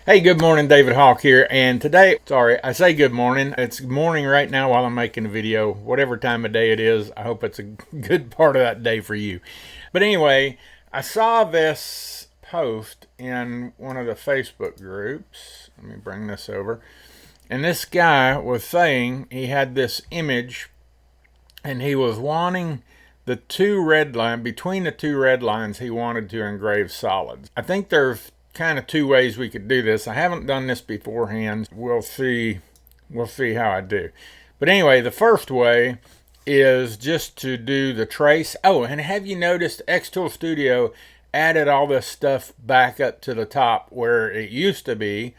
Hey, good morning, David Hawk here, and today, sorry, I say good morning. It's morning right now while I'm making a video. Whatever time of day it is, I hope it's a good part of that day for you. But anyway, I saw this post in one of the Facebook groups. Let me bring this over. And this guy was saying he had this image and he was wanting the two red line between the two red lines he wanted to engrave solids. I think there's kind of two ways we could do this. I haven't done this beforehand. We'll see how I do. But anyway, the first way is just to do the trace. Oh, and have you noticed xTool Studio added all this stuff back up to the top where it used to be?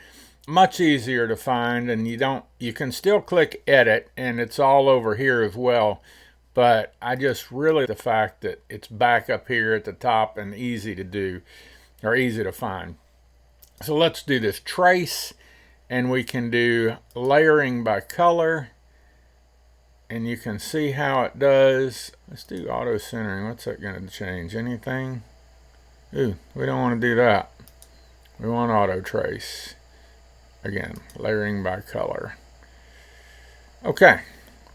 Much easier to find, and you can still click edit and it's all over here as well. But I just really the fact that it's back up here at the top and easy to do, or easy to find. So let's do this trace, and we can do layering by color, and you can see how it does. Let's do auto centering. What's that going to change? Anything? Ooh, we don't want to do that. We want auto trace. Again, layering by color. Okay,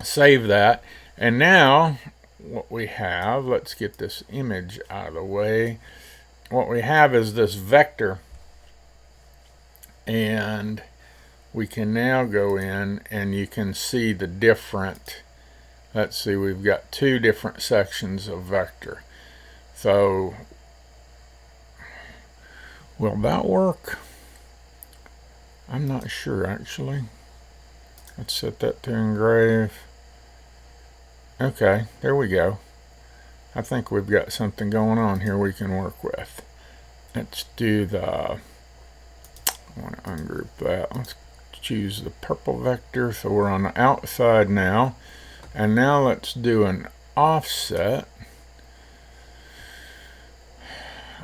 save that. And now what we have, let's get this image out of the way. What we have is this vector, and we can now go in and you can see the different, let's see, we've got two different sections of vector. So will that work? I'm not sure actually. Let's set that to engrave. Okay, there we go. I think we've got something going on here we can work with. Let's do the, I want to ungroup that. Let's choose the purple vector. So we're on the outside now. And now let's do an offset.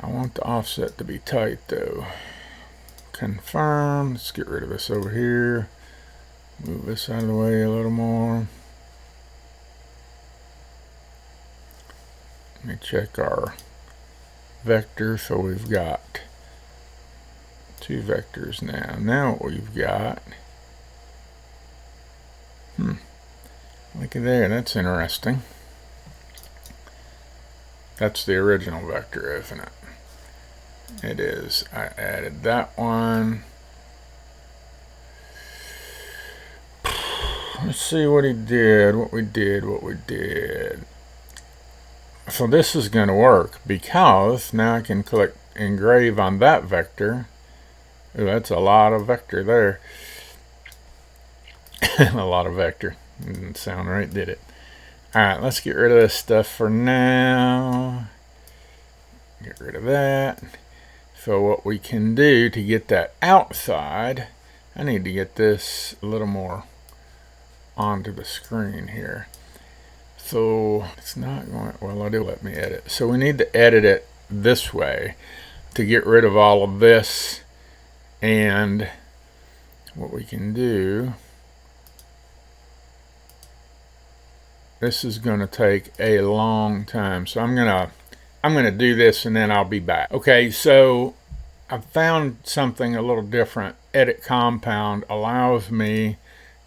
I want the offset to be tight though. Confirm. Let's get rid of this over here. Move this out of the way a little more. Let me check our vector. So we've got two vectors now. Now what we've got, look at there, that's interesting. That's the original vector, isn't it? It is. I added that one. Let's see what he did, what we did. So this is going to work because now I can click engrave on that vector. Ooh, that's a lot of vector there. A lot of vector. Didn't sound right, did it? Alright, let's get rid of this stuff for now. Get rid of that. So what we can do to get that outside, I need to get this a little more onto the screen here. So it's not going, well, it'll let me edit. So we need to edit it this way to get rid of all of this. And what we can do, this is going to take a long time. So I'm going to do this and then I'll be back. Okay, so I found something a little different. Edit compound allows me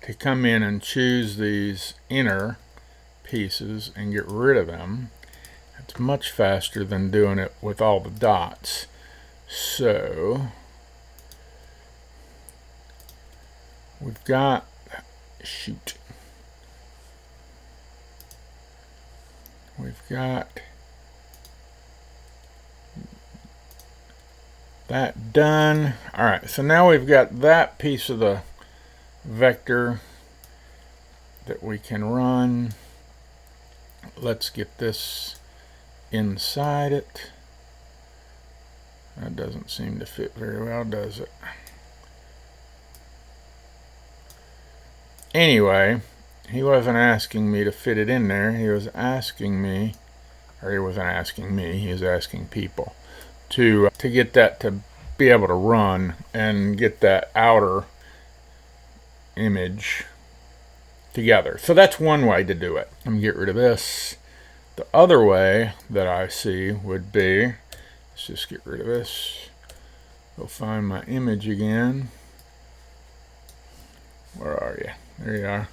to come in and choose these inner pieces and get rid of them. It's much faster than doing it with all the dots. So we've got, shoot, we've got that done. All right, so now we've got that piece of the vector that we can run. Let's get this inside it. That doesn't seem to fit very well, does it? Anyway, he wasn't asking me to fit it in there. He was asking me, or he wasn't asking me, he was asking people to get that to be able to run and get that outer image together. So that's one way to do it. I'm gonna get rid of this. The other way that I see would be, let's just get rid of this. Go find my image again. Where are you? There you are.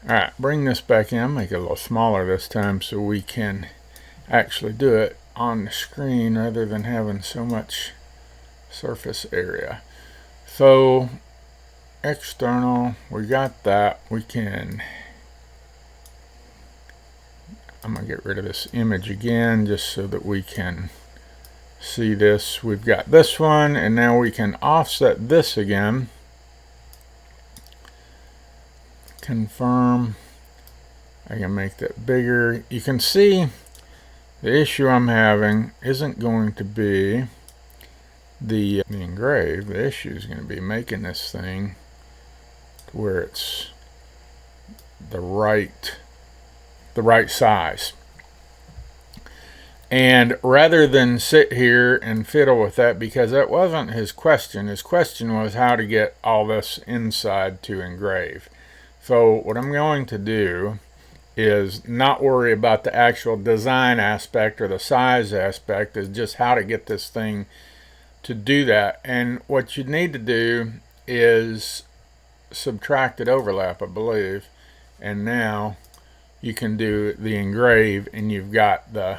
Alright, bring this back in, make it a little smaller this time so we can actually do it on the screen rather than having so much surface area. So external, we got that. We can, I'm going to get rid of this image again just so that we can see this. We've got this one, and now we can offset this again. Confirm. I can make that bigger. You can see the issue I'm having isn't going to be the engrave. The issue is going to be making this thing to where it's the right size. And rather than sit here and fiddle with that, because that wasn't his question. His question was how to get all this inside to engrave. So what I'm going to do is not worry about the actual design aspect or the size aspect, is just how to get this thing to do that. And what you need to do is subtracted overlap, I believe, and now you can do the engrave, and you've got the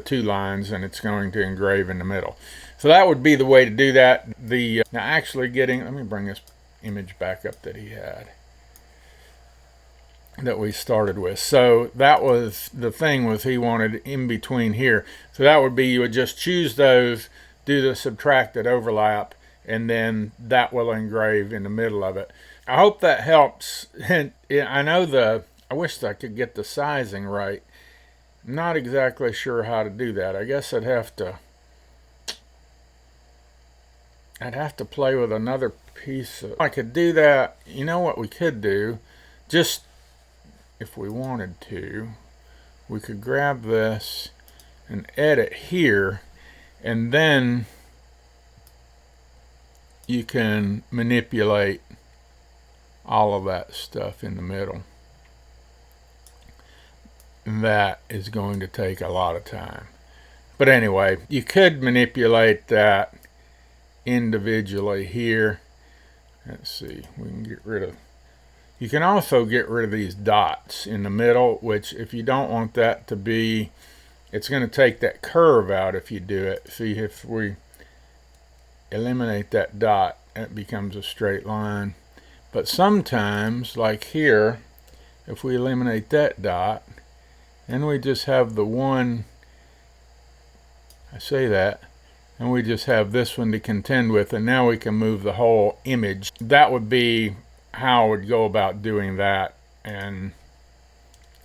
two lines, and it's going to engrave in the middle. So that would be the way to do that. Now actually getting, let me bring this image back up that he had, that we started with. So that was the thing, was he wanted in between here. So that would be, you would just choose those, do the subtracted overlap, and then that will engrave in the middle of it. I hope that helps. And I know I wish I could get the sizing right. I'm not exactly sure how to do that. I guess I'd have to play with another piece of, I could do that. You know what we could do? Just if we wanted to, we could grab this and edit here, and then you can manipulate all of that stuff in the middle. That is going to take a lot of time. But anyway, you could manipulate that individually here. Let's see, we can get rid of, you can also get rid of these dots in the middle, which if you don't want that to be, it's going to take that curve out if you do it. See, if we eliminate that dot, it becomes a straight line. But sometimes, like here, if we eliminate that dot, and we just have the one, and we just have this one to contend with, and now we can move the whole image. That would be how I would go about doing that. And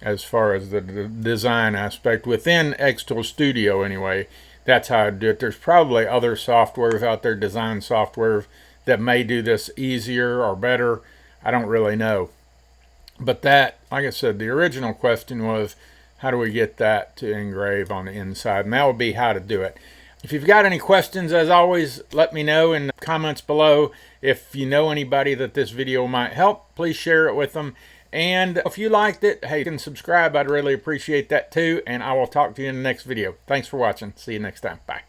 as far as the design aspect within xTool Studio, anyway, that's how I do it. There's probably other softwares out there, design software, that may do this easier or better. I don't really know. But that, like I said, the original question was, how do we get that to engrave on the inside? And that would be how to do it. If you've got any questions, as always, let me know in the comments below. If you know anybody that this video might help, please share it with them. And if you liked it, hey, you can subscribe. I'd really appreciate that too. And I will talk to you in the next video. Thanks for watching. See you next time. Bye.